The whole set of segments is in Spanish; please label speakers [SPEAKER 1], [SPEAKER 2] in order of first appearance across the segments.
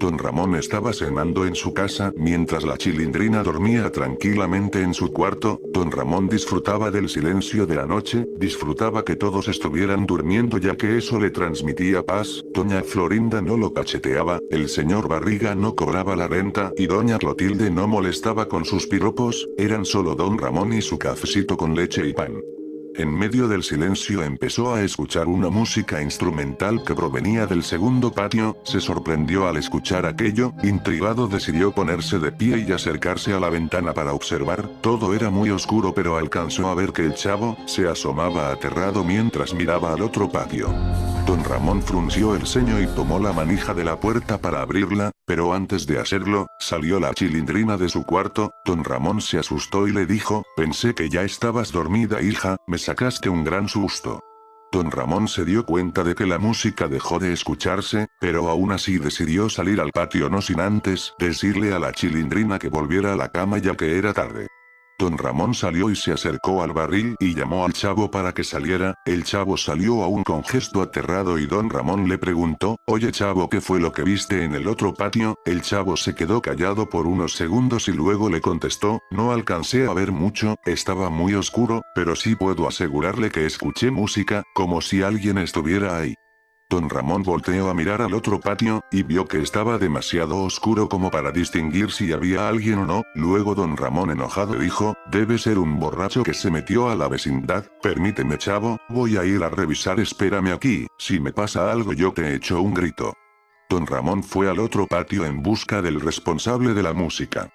[SPEAKER 1] Don Ramón estaba cenando en su casa mientras la Chilindrina dormía tranquilamente en su cuarto. Don Ramón disfrutaba del silencio de la noche, disfrutaba que todos estuvieran durmiendo ya que eso le transmitía paz. Doña Florinda no lo cacheteaba, el señor Barriga no cobraba la renta y doña Clotilde no molestaba con sus piropos, eran solo Don Ramón y su cafecito con leche y pan. En medio del silencio empezó a escuchar una música instrumental que provenía del segundo patio, se sorprendió al escuchar aquello, intrigado decidió ponerse de pie y acercarse a la ventana para observar, todo era muy oscuro pero alcanzó a ver que el chavo se asomaba aterrado mientras miraba al otro patio. Don Ramón frunció el ceño y tomó la manija de la puerta para abrirla, pero antes de hacerlo, salió la Chilindrina de su cuarto. Don Ramón se asustó y le dijo, pensé que ya estabas dormida hija, me sacaste un gran susto. Don Ramón se dio cuenta de que la música dejó de escucharse, pero aún así decidió salir al patio no sin antes decirle a la Chilindrina que volviera a la cama ya que era tarde. Don Ramón salió y se acercó al barril y llamó al chavo para que saliera, el chavo salió aún con gesto aterrado y Don Ramón le preguntó, oye chavo ¿qué fue lo que viste en el otro patio? El chavo se quedó callado por unos segundos y luego le contestó, no alcancé a ver mucho, estaba muy oscuro, pero sí puedo asegurarle que escuché música, como si alguien estuviera ahí. Don Ramón volteó a mirar al otro patio, y vio que estaba demasiado oscuro como para distinguir si había alguien o no, luego Don Ramón enojado dijo, debe ser un borracho que se metió a la vecindad, permíteme chavo, voy a ir a revisar espérame aquí, si me pasa algo yo te echo un grito. Don Ramón fue al otro patio en busca del responsable de la música.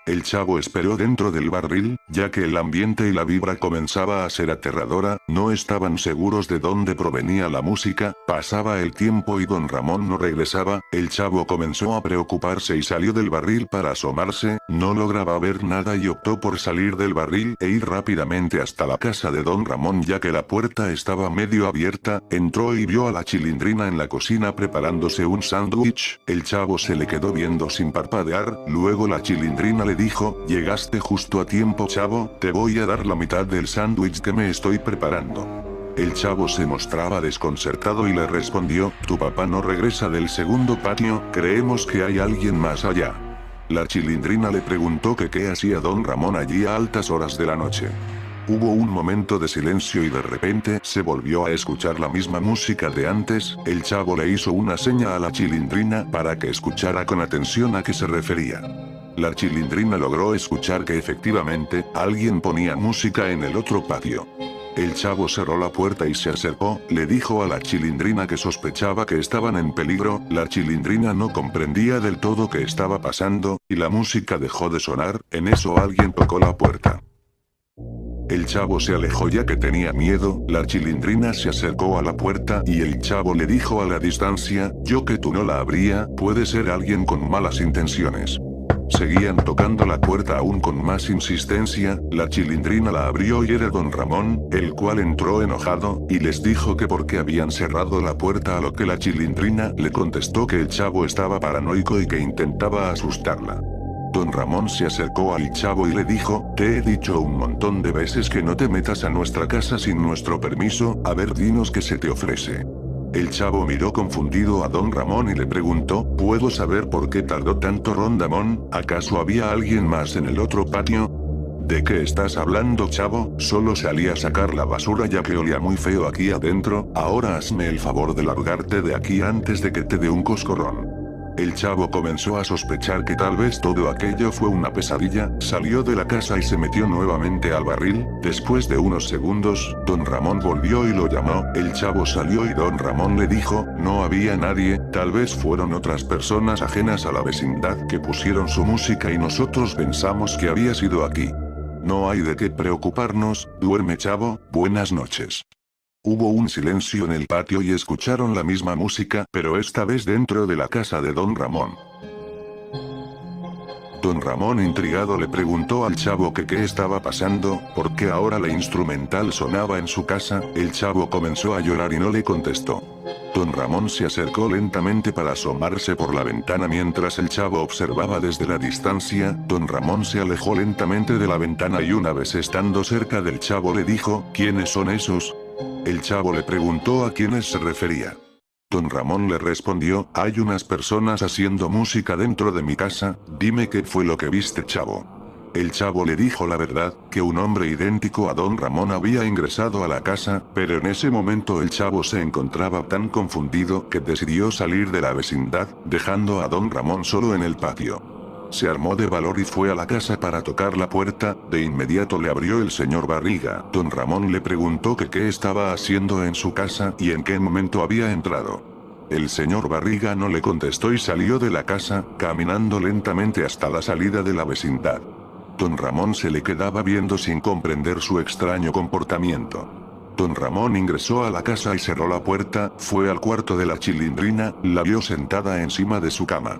[SPEAKER 1] El chavo esperó dentro del barril, ya que el ambiente y la vibra comenzaba a ser aterradora, no estaban seguros de dónde provenía la música, pasaba el tiempo y Don Ramón no regresaba, el chavo comenzó a preocuparse y salió del barril para asomarse, no lograba ver nada y optó por salir del barril e ir rápidamente hasta la casa de Don Ramón ya que la puerta estaba medio abierta, entró y vio a la Chilindrina en la cocina preparándose un sándwich, el chavo se le quedó viendo sin parpadear, luego la Chilindrina le dijo, llegaste justo a tiempo chavo, te voy a dar la mitad del sándwich que me estoy preparando. El chavo se mostraba desconcertado y le respondió, tu papá no regresa del segundo patio, creemos que hay alguien más allá. La Chilindrina le preguntó que qué hacía Don Ramón allí a altas horas de la noche. Hubo un momento de silencio y de repente se volvió a escuchar la misma música de antes, el chavo le hizo una seña a la Chilindrina para que escuchara con atención a qué se refería. La Chilindrina logró escuchar que efectivamente, alguien ponía música en el otro patio. El chavo cerró la puerta y se acercó, le dijo a la Chilindrina que sospechaba que estaban en peligro, la Chilindrina no comprendía del todo qué estaba pasando, y la música dejó de sonar, en eso alguien tocó la puerta. El chavo se alejó ya que tenía miedo, la Chilindrina se acercó a la puerta y el chavo le dijo a la distancia, yo que tú no la abría, puede ser alguien con malas intenciones. Seguían tocando la puerta aún con más insistencia, la Chilindrina la abrió y era Don Ramón, el cual entró enojado, y les dijo que por qué habían cerrado la puerta a lo que la Chilindrina le contestó que el chavo estaba paranoico y que intentaba asustarla. Don Ramón se acercó al chavo y le dijo, te he dicho un montón de veces que no te metas a nuestra casa sin nuestro permiso, a ver dinos qué se te ofrece. El chavo miró confundido a Don Ramón y le preguntó, ¿puedo saber por qué tardó tanto Rondamón? ¿Acaso había alguien más en el otro patio? ¿De qué estás hablando chavo? Solo salí a sacar la basura ya que olía muy feo aquí adentro, ahora hazme el favor de largarte de aquí antes de que te dé un coscorrón. El chavo comenzó a sospechar que tal vez todo aquello fue una pesadilla, salió de la casa y se metió nuevamente al barril, después de unos segundos, Don Ramón volvió y lo llamó, el chavo salió y Don Ramón le dijo, no había nadie, tal vez fueron otras personas ajenas a la vecindad que pusieron su música y nosotros pensamos que había sido aquí. No hay de qué preocuparnos, duerme chavo, buenas noches. Hubo un silencio en el patio y escucharon la misma música, pero esta vez dentro de la casa de Don Ramón. Don Ramón intrigado le preguntó al chavo que qué estaba pasando, porque ahora la instrumental sonaba en su casa, el chavo comenzó a llorar y no le contestó. Don Ramón se acercó lentamente para asomarse por la ventana mientras el chavo observaba desde la distancia, Don Ramón se alejó lentamente de la ventana y una vez estando cerca del chavo le dijo, ¿quiénes son esos? El chavo le preguntó a quiénes se refería. Don Ramón le respondió, hay unas personas haciendo música dentro de mi casa, dime qué fue lo que viste, chavo. El chavo le dijo la verdad, que un hombre idéntico a Don Ramón había ingresado a la casa, pero en ese momento el chavo se encontraba tan confundido que decidió salir de la vecindad, dejando a Don Ramón solo en el patio. Se armó de valor y fue a la casa para tocar la puerta, de inmediato le abrió el señor Barriga. Don Ramón le preguntó que qué estaba haciendo en su casa y en qué momento había entrado. El señor Barriga no le contestó y salió de la casa, caminando lentamente hasta la salida de la vecindad. Don Ramón se le quedaba viendo sin comprender su extraño comportamiento. Don Ramón ingresó a la casa y cerró la puerta, fue al cuarto de la Chilindrina, la vio sentada encima de su cama.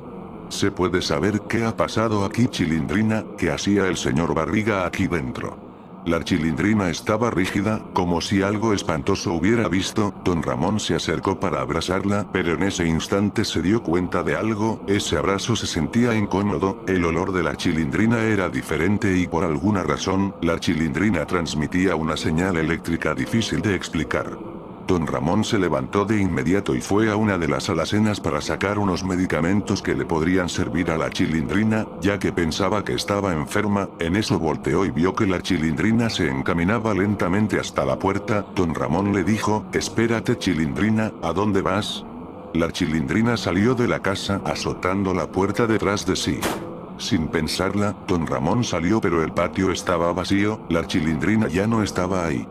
[SPEAKER 1] ¿Se puede saber qué ha pasado aquí, Chilindrina? ¿Qué hacía el señor Barriga aquí dentro? La Chilindrina estaba rígida, como si algo espantoso hubiera visto. Don Ramón se acercó para abrazarla, pero en ese instante se dio cuenta de algo, ese abrazo se sentía incómodo, el olor de la Chilindrina era diferente y por alguna razón, la Chilindrina transmitía una señal eléctrica difícil de explicar. Don Ramón se levantó de inmediato y fue a una de las alacenas para sacar unos medicamentos que le podrían servir a la Chilindrina, ya que pensaba que estaba enferma. En eso volteó y vio que la Chilindrina se encaminaba lentamente hasta la puerta. Don Ramón le dijo, espérate, Chilindrina, ¿a dónde vas? La Chilindrina salió de la casa azotando la puerta detrás de sí. Sin pensarla, Don Ramón salió, pero el patio estaba vacío, la Chilindrina ya no estaba ahí.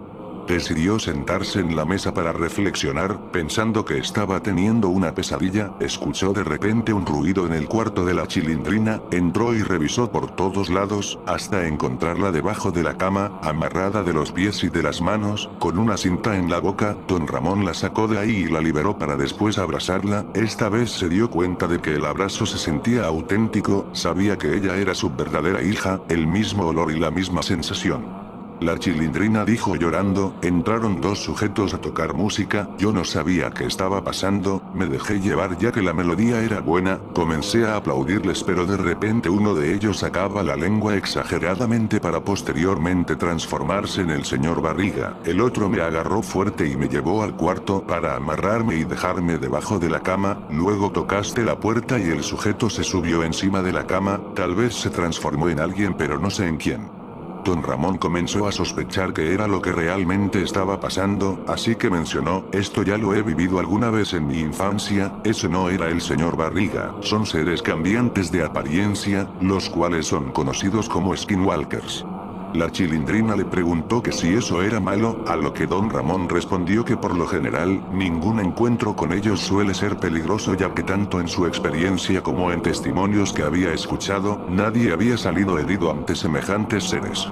[SPEAKER 1] Decidió sentarse en la mesa para reflexionar, pensando que estaba teniendo una pesadilla. Escuchó de repente un ruido en el cuarto de la Chilindrina, entró y revisó por todos lados, hasta encontrarla debajo de la cama, amarrada de los pies y de las manos, con una cinta en la boca. Don Ramón la sacó de ahí y la liberó para después abrazarla. Esta vez se dio cuenta de que el abrazo se sentía auténtico, sabía que ella era su verdadera hija, el mismo olor y la misma sensación. La Chilindrina dijo llorando, entraron dos sujetos a tocar música, yo no sabía qué estaba pasando, me dejé llevar ya que la melodía era buena, comencé a aplaudirles pero de repente uno de ellos sacaba la lengua exageradamente para posteriormente transformarse en el señor Barriga, el otro me agarró fuerte y me llevó al cuarto para amarrarme y dejarme debajo de la cama, luego tocaste la puerta y el sujeto se subió encima de la cama, tal vez se transformó en alguien pero no sé en quién. Don Ramón comenzó a sospechar que era lo que realmente estaba pasando, así que mencionó, esto ya lo he vivido alguna vez en mi infancia, ese no era el señor Barriga, son seres cambiantes de apariencia, los cuales son conocidos como skinwalkers. La Chilindrina le preguntó que si eso era malo, a lo que Don Ramón respondió que por lo general, ningún encuentro con ellos suele ser peligroso ya que tanto en su experiencia como en testimonios que había escuchado, nadie había salido herido ante semejantes seres.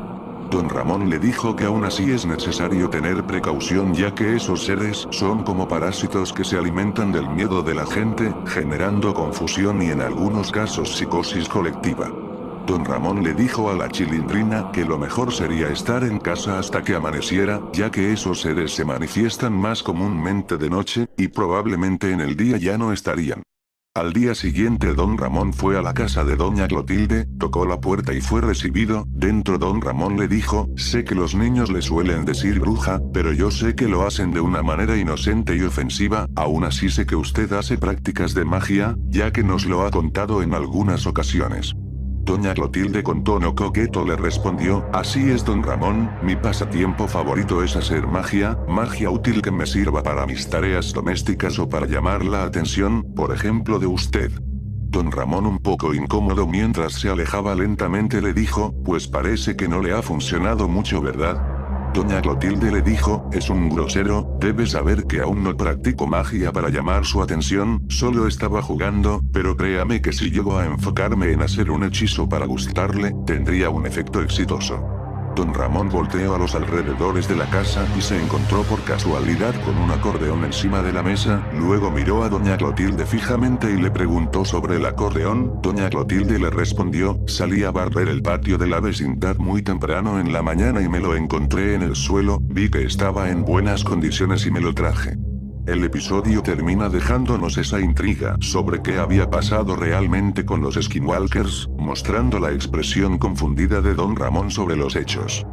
[SPEAKER 1] Don Ramón le dijo que aún así es necesario tener precaución ya que esos seres son como parásitos que se alimentan del miedo de la gente, generando confusión y en algunos casos psicosis colectiva. Don Ramón le dijo a la Chilindrina que lo mejor sería estar en casa hasta que amaneciera, ya que esos seres se manifiestan más comúnmente de noche, y probablemente en el día ya no estarían. Al día siguiente Don Ramón fue a la casa de Doña Clotilde, tocó la puerta y fue recibido. Dentro Don Ramón le dijo, sé que los niños le suelen decir bruja, pero yo sé que lo hacen de una manera inocente y ofensiva, aún así sé que usted hace prácticas de magia, ya que nos lo ha contado en algunas ocasiones. Doña Clotilde con tono coqueto le respondió, así es don Ramón, mi pasatiempo favorito es hacer magia, magia útil que me sirva para mis tareas domésticas o para llamar la atención, por ejemplo de usted. Don Ramón un poco incómodo mientras se alejaba lentamente le dijo, pues parece que no le ha funcionado mucho, ¿verdad? Doña Clotilde le dijo, es un grosero, debe saber que aún no practico magia para llamar su atención, solo estaba jugando, pero créame que si llego a enfocarme en hacer un hechizo para gustarle, tendría un efecto exitoso. Don Ramón volteó a los alrededores de la casa y se encontró por casualidad con un acordeón encima de la mesa, luego miró a Doña Clotilde fijamente y le preguntó sobre el acordeón. Doña Clotilde le respondió, salí a barrer el patio de la vecindad muy temprano en la mañana y me lo encontré en el suelo, vi que estaba en buenas condiciones y me lo traje. El episodio termina dejándonos esa intriga sobre qué había pasado realmente con los skinwalkers, mostrando la expresión confundida de Don Ramón sobre los hechos.